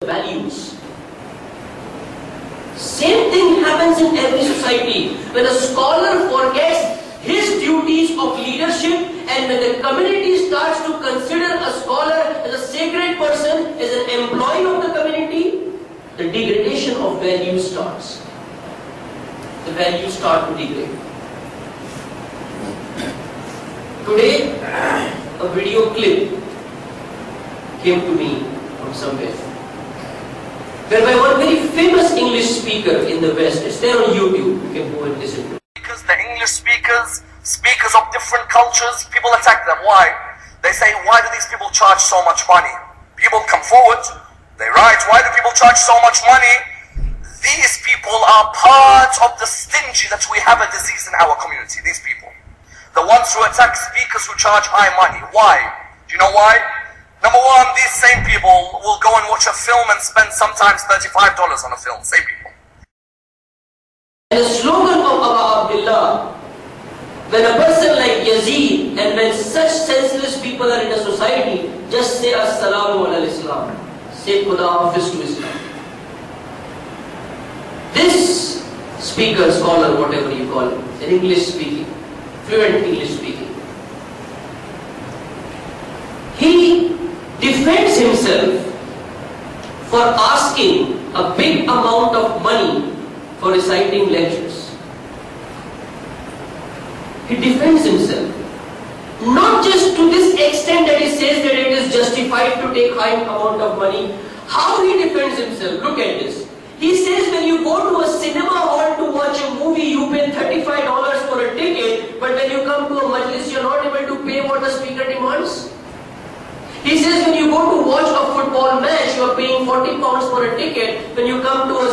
values. Same thing happens in every society. When a scholar forgets his duties of leadership and when the community starts to consider a scholar as a sacred person, as an employee of the community, the degradation of values starts. The values start to degrade. Today, a video clip came to me from somewhere, whereby one very famous English speaker in the West, it's there on YouTube, you can go and listen to it. Because the English speakers of different cultures, people attack them. Why? They say, why do these people charge so much money? People come forward, they write, why do people charge so much money? These people are part of the stingy that we have a disease in our community, these people. The ones who attack speakers who charge high money. Why? Do you know why? Number one, these same people will go and watch a film and spend sometimes $35 on a film. Same people. The slogan of Abu Abdullah, when a person like Yazid and when such senseless people are in a society, just say Assalamu ala Islam. Say Khuda Hafiz to Islam. This speaker, scholar, whatever you call him, an English speaking, fluent English speaking, he defends himself for asking a big amount of money for reciting lectures. He defends himself. Not just to this extent that he says that it is justified to take high amount of money. How he defends himself? Look at this. He says when you go to a cinema hall to watch a movie, you pay $35 for a ticket, but when you come to a majlis, you're not able to pay what the speaker demands. He says when you go to watch a football match, you are paying 40 pounds for a ticket. When you come to a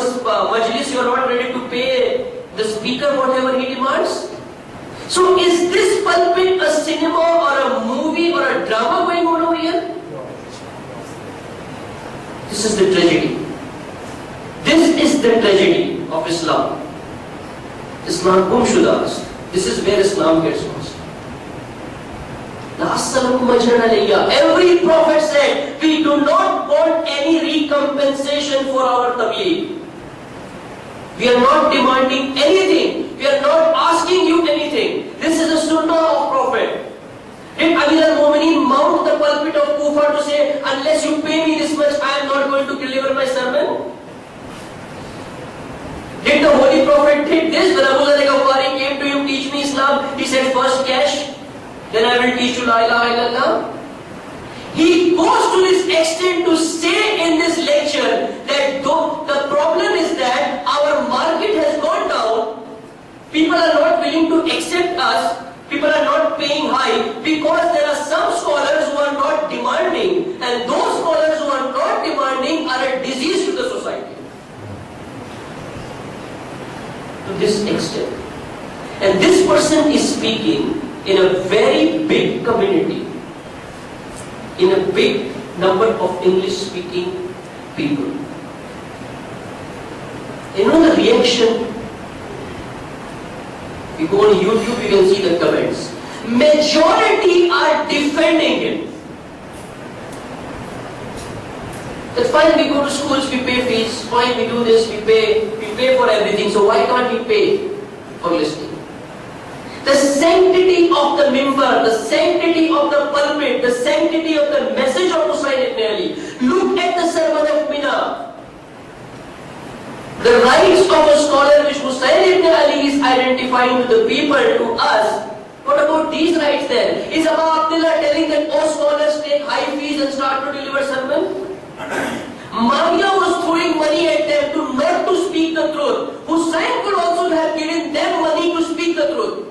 majlis, you are not ready to pay the speaker whatever he demands. So is this pulpit a cinema or a movie or a drama going on over here? This is the tragedy. This is the tragedy of Islam. Islam gumshudas. This is where Islam gets lost. Every prophet said, we do not want any recompensation for our tabligh. We are not demanding anything. We are not asking you anything. This is the sunnah of prophet. Did Amir al-Mu'mineen mount the pulpit of Kufa to say, unless you pay me this much, I am not going to deliver my sermon? Did the Holy Prophet did this? When Abu Dharr al-Ghifari came to him, teach me Islam, he said, first cash, then I will teach you La ilaha illallah. He goes to this extent to say in this lecture that though the problem is that our market has gone down, people are not willing to accept us, people are not paying high because there are some scholars who are not demanding, and those scholars who are not demanding are a disease to the society. To this extent. And this person is speaking in a very big community, in a big number of English-speaking people. You know the reaction? You go on YouTube, you can see the comments. Majority are defending him. That's fine, we go to schools, we pay fees, fine, we do this, we pay for everything, so why can't we pay for listening? The sanctity of the mimbar, the sanctity of the pulpit, the sanctity of the message of Husayn ibn Ali. Look at the sermon of Mina. The rights of a scholar which Husayn ibn Ali is identifying to the people, to us. What about these rights then? Is Abu Abdullah telling that all scholars take high fees and start to deliver sermon? Mahdia was throwing money at them to not to speak the truth. Husayn could also have given them money to speak the truth.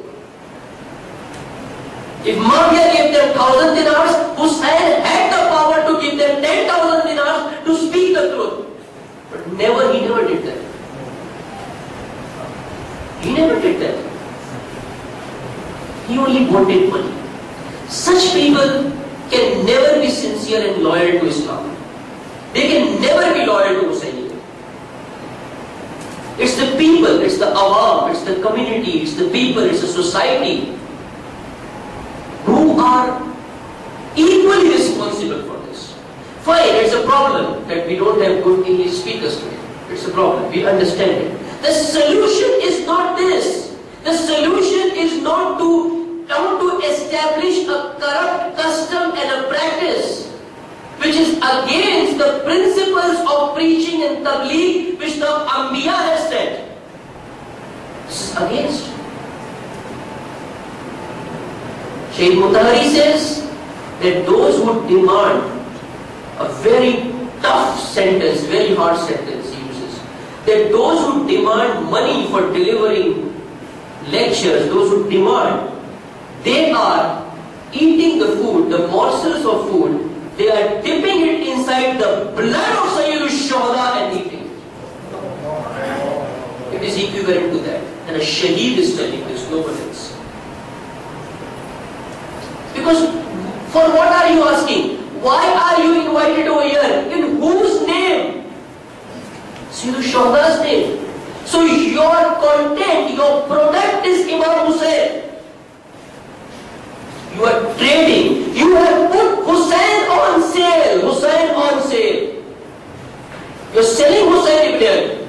If Mahdia gave them 1,000 dinars, Husayn had the power to give them 10,000 dinars to speak the truth. But he never did that. He never did that. He only wanted money. Such people can never be sincere and loyal to Islam. They can never be loyal to Husayn. It's the people, it's the awam, it's the community, it's the people, it's the society who are equally responsible for this. Fine, it's a problem that we don't have good English speakers today. It's a problem, we understand it. The solution is not this. The solution is not to establish a corrupt custom and a practice which is against the principles of preaching and tabligh which the Anbiya has said. This is against. Shaykh Mutahari says that those who demand a very tough sentence, very hard sentence he uses, that those who demand money for delivering lectures, those who demand, they are eating the food, the morsels of food, they are dipping it inside the blood of Sayyidul Shuhada and eating it. It is equivalent to that. And a shaheed is telling this, no one else. Because, for what are you asking? Why are you invited over here? In whose name? Sayyidul Shuhada's name. So your content, your product is Imam Hussain. You are trading. You have put Hussain on sale. Hussain on sale. You are selling Hussain ibn Ali.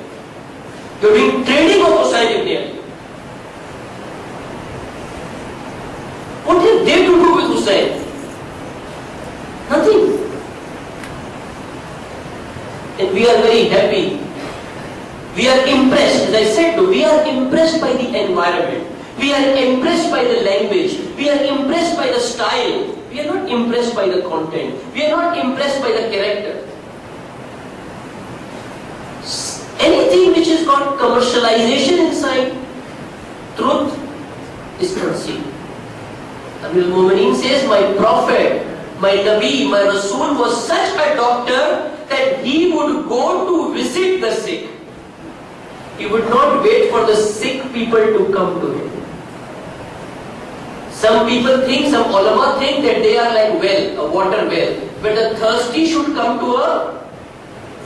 You are doing trading of Hussain ibn Ali. What have they to do with Hussain? Nothing. And we are very happy. We are impressed, as I said, we are impressed by the environment. We are impressed by the language. We are impressed by the style. We are not impressed by the content. We are not impressed by the character. Anything which has got commercialization inside, truth is concealed. Amir al-Mu'mineen says, my Prophet, my Nabi, my Rasul was such a doctor that he would go to visit the sick. He would not wait for the sick people to come to him. Some people think, some ulama think that they are like well, a water well. But the thirsty should come to a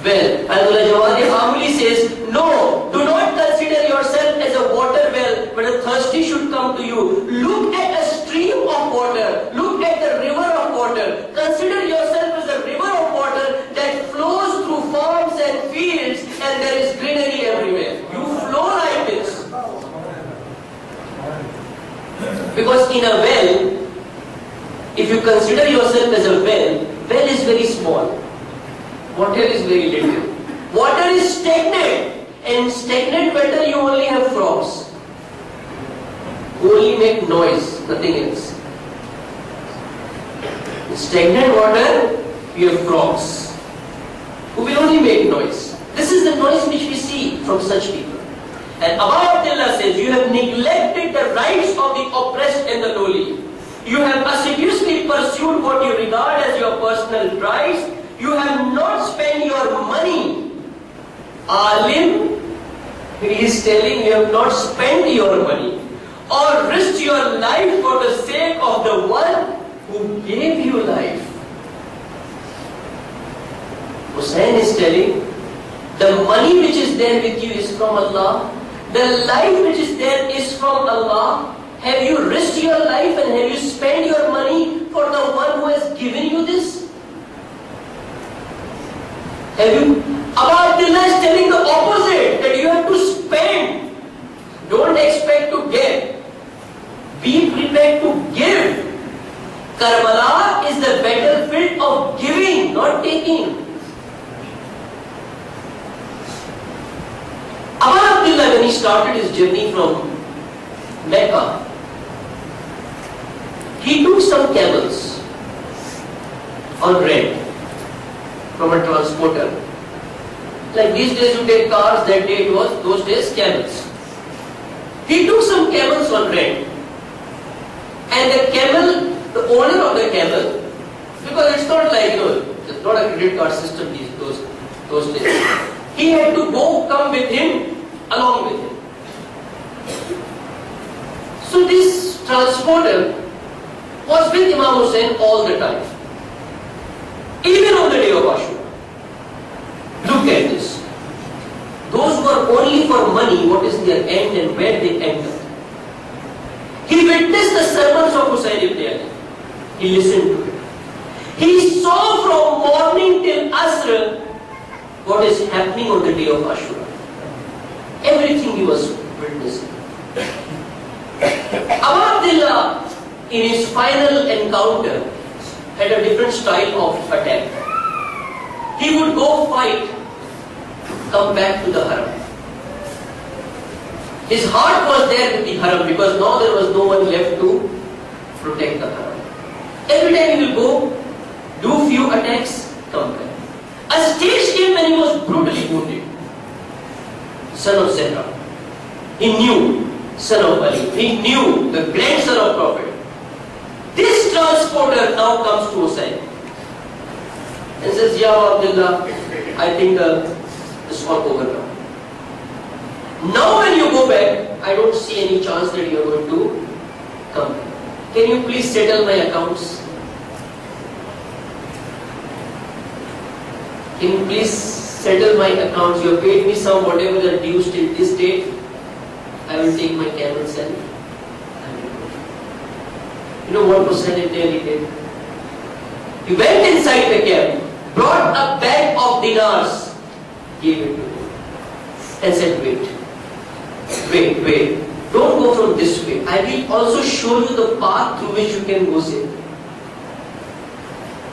well. Ayatollah Jawadi Hamuli says, no, do not consider yourself as a water well, but the thirsty should come to you. Look at a stream of water. Look at the river of water. Consider yourself as a river of water that flows through farms and fields and there is greenery everywhere. You flow like this. Because in a well, if you consider yourself as a well is very small. Water is very little. Water is stagnant. And stagnant water you only have frogs. Who only make noise, nothing else. In stagnant water, you have frogs. Who will only make noise. This is the noise which we see from such people. And Abu Abdullah says, you have neglected the rights of the oppressed and the lowly. You have assiduously pursued what you regard as your personal rights. You have not spent your money. Alim, he is telling you have not spent your money or risked your life for the sake of the one who gave you life. Hussain is telling, the money which is there with you is from Allah. The life which is there is from Allah. Have you risked your life and have you spent your money for the one who has given you this? Have you? Abu Abdullah is telling the opposite, that you have to spend. Don't expect to get. Be prepared to give. Karbala is the battlefield of giving, not taking. Abu Abdullah, when he started his journey from Mecca, he took some camels on rent from a transporter. Like these days you take cars, that day it was, those days camels. He took some camels on rent. And the camel, the owner of the camel, because it's not like, it's not a credit card system those days. He had to come with him, along with him. So this transporter was with Imam Hussain all the time. Even on the day of Ashura. Look at this. Those who are only for money, what is their end and where they end up. He witnessed the sermons of Hussain ibn Ali. He listened to it. He saw from morning till Asr what is happening on the day of Ashura. Everything he was witnessing. Abu Abdullah, in his final encounter, had a different style of attack. He would go fight, come back to the haram. His heart was there with the haram because now there was no one left to protect the haram. Every time he will go, do few attacks, come back. A stage came when he was brutally wounded. Son of Zahra. He knew, son of Ali. He knew, the grandson of Prophet. This transporter now comes to Hussein and says, Ya Abdullah, I think it's all over now. Now when you go back, I don't see any chance that you are going to come back. Can you please settle my accounts? Can you please settle my accounts? You have paid me some whatever the dues till this date. I will take my camels and I will go. You know what Hussein really did? He went inside the camp, brought a bag of dinars, gave it to him, and said, wait. Don't go from this way. I will also show you the path through which you can go safe.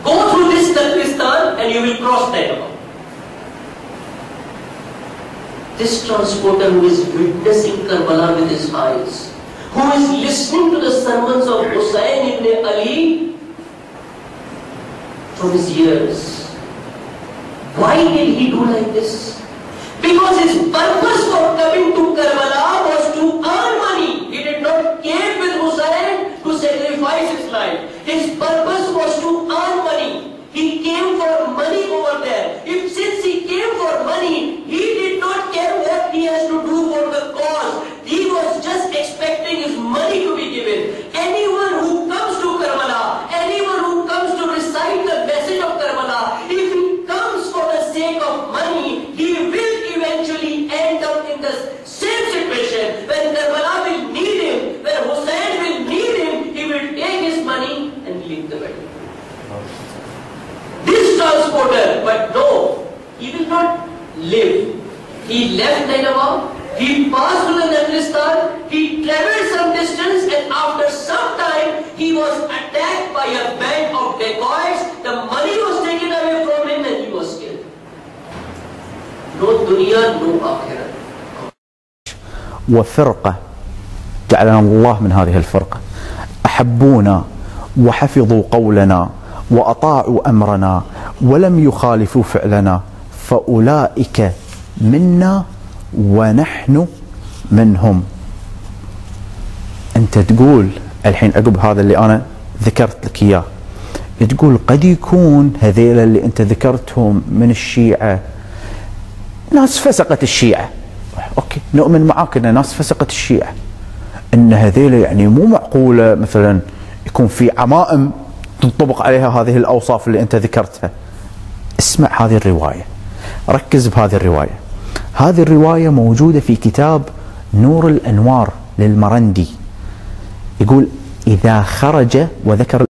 Go through this Turkestan and you will cross that. This transporter who is witnessing Karbala with his eyes, who is listening to the sermons of Hussein ibn Ali from his ears. Why did he do like this? Because his purpose for coming to Karbala was to earn money. He did not came with Hussein to sacrifice his life. His purpose was to earn money. He came for money over there. Since he came for money, he did not care what he has to do for the cause. He was just expecting his money to be given. Anyone who comes to Karbala, anyone who comes to recite the message of Karbala, if he comes for the sake of money, he will eventually end up in the same situation. When Karbala will need him, when Hussein will need him, he will take his money and leave the battle. This transporter, but no, he will not live. He left Nainawa, he passed through the Turkestan, he travelled some distance, and after some time he was attacked by a band of dacoits. The money was taken away from him and he was killed. No dunya, no akhirah. وفرقة جعلنا الله من هذه الفرقة أحبونا وحفظوا قولنا وأطاعوا أمرنا ولم يخالفوا فعلنا فأولئك منا ونحن منهم. أنت تقول الحين عقب هذا اللي أنا ذكرت لك إياه، تقول قد يكون هذيل اللي أنت ذكرتهم من الشيعة ناس فسقت الشيعة. أوكي، نؤمن معاك أن ناس فسقت الشيعة، أن هذيل يعني مو معقولة مثلا يكون في عمائم تنطبق عليها هذه الأوصاف اللي أنت ذكرتها. اسمع هذه الرواية، ركز بهذه الرواية. هذه الرواية موجودة في كتاب نور الأنوار للمرندي. يقول إذا خرج وذكر